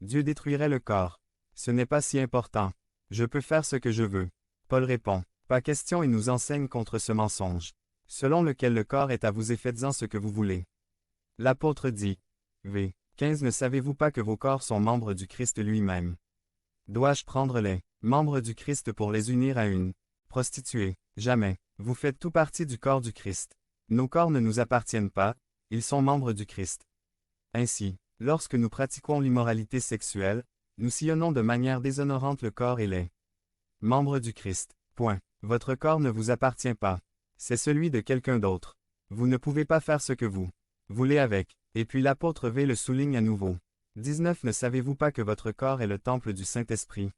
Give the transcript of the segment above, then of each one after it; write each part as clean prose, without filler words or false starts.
Dieu détruirait le corps. Ce n'est pas si important. Je peux faire ce que je veux. Paul répond, pas question et nous enseigne contre ce mensonge, selon lequel le corps est à vous et faites-en ce que vous voulez. L'apôtre dit, v. 15 Ne savez-vous pas que vos corps sont membres du Christ lui-même? Dois-je prendre les membres du Christ pour les unir à une prostituée? Jamais. Vous faites tout partie du corps du Christ. Nos corps ne nous appartiennent pas, ils sont membres du Christ. Ainsi, lorsque nous pratiquons l'immoralité sexuelle, nous sillonnons de manière déshonorante le corps et les membres du Christ. Point. Votre corps ne vous appartient pas. C'est celui de quelqu'un d'autre. Vous ne pouvez pas faire ce que vous voulez avec. Et puis l'apôtre V le souligne à nouveau. 19 Ne savez-vous pas que votre corps est le temple du Saint-Esprit,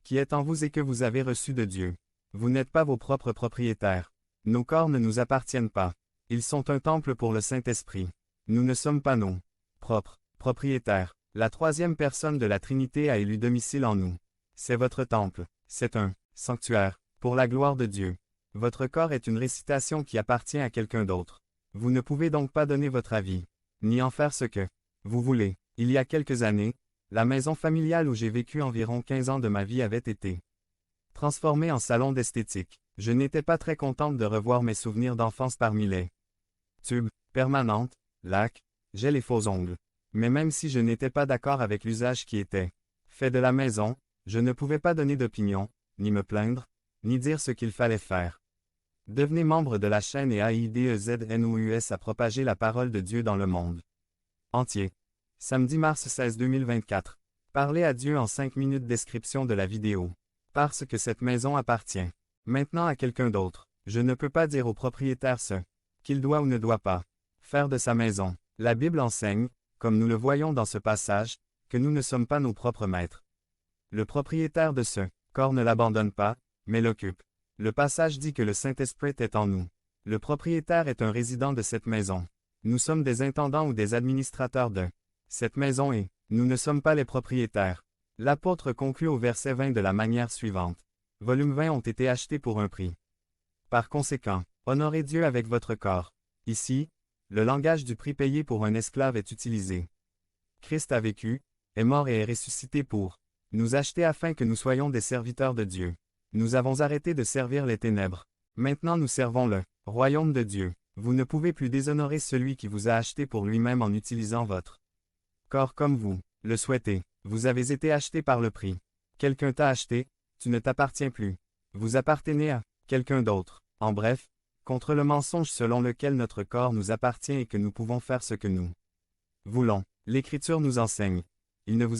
qui est en vous et que vous avez reçu de Dieu? Vous n'êtes pas vos propres propriétaires. Nos corps ne nous appartiennent pas. Ils sont un temple pour le Saint-Esprit. Nous ne sommes pas nos propres propriétaires. La troisième personne de la Trinité a élu domicile en nous. C'est votre temple. C'est un sanctuaire, pour la gloire de Dieu. Votre corps est une récitation qui appartient à quelqu'un d'autre. Vous ne pouvez donc pas donner votre avis, ni en faire ce que vous voulez. Il y a quelques années, la maison familiale où j'ai vécu environ 15 ans de ma vie avait été transformée en salon d'esthétique. Je n'étais pas très contente de revoir mes souvenirs d'enfance parmi les tubes, permanentes, lacs, gel et faux ongles. Mais même si je n'étais pas d'accord avec l'usage qui était fait de la maison, je ne pouvais pas donner d'opinion, ni me plaindre, ni dire ce qu'il fallait faire. Devenez membre de la chaîne et AIDEZNOUS à propager la parole de Dieu dans le monde entier. Samedi mars 16 2024. Parlez à Dieu en 5 minutes. Description de la vidéo. Parce que cette maison appartient maintenant à quelqu'un d'autre. Je ne peux pas dire au propriétaire ce qu'il doit ou ne doit pas faire de sa maison. La Bible enseigne, comme nous le voyons dans ce passage, que nous ne sommes pas nos propres maîtres. Le propriétaire de ce corps ne l'abandonne pas, mais l'occupe. Le passage dit que le Saint-Esprit est en nous. Le propriétaire est un résident de cette maison. Nous sommes des intendants ou des administrateurs de cette maison et nous ne sommes pas les propriétaires. L'apôtre conclut au verset 20 de la manière suivante. Volume 20 ont été achetés pour un prix. Par conséquent, honorez Dieu avec votre corps. Ici, le langage du prix payé pour un esclave est utilisé. Christ a vécu, est mort et est ressuscité pour nous acheter afin que nous soyons des serviteurs de Dieu. Nous avons arrêté de servir les ténèbres. Maintenant nous servons le royaume de Dieu. Vous ne pouvez plus déshonorer celui qui vous a acheté pour lui-même en utilisant votre corps comme vous le souhaitez. Vous avez été acheté par le prix. Quelqu'un t'a acheté, tu ne t'appartiens plus. Vous appartenez à quelqu'un d'autre. En bref, contre le mensonge selon lequel notre corps nous appartient et que nous pouvons faire ce que nous voulons. L'Écriture nous enseigne. Il ne vous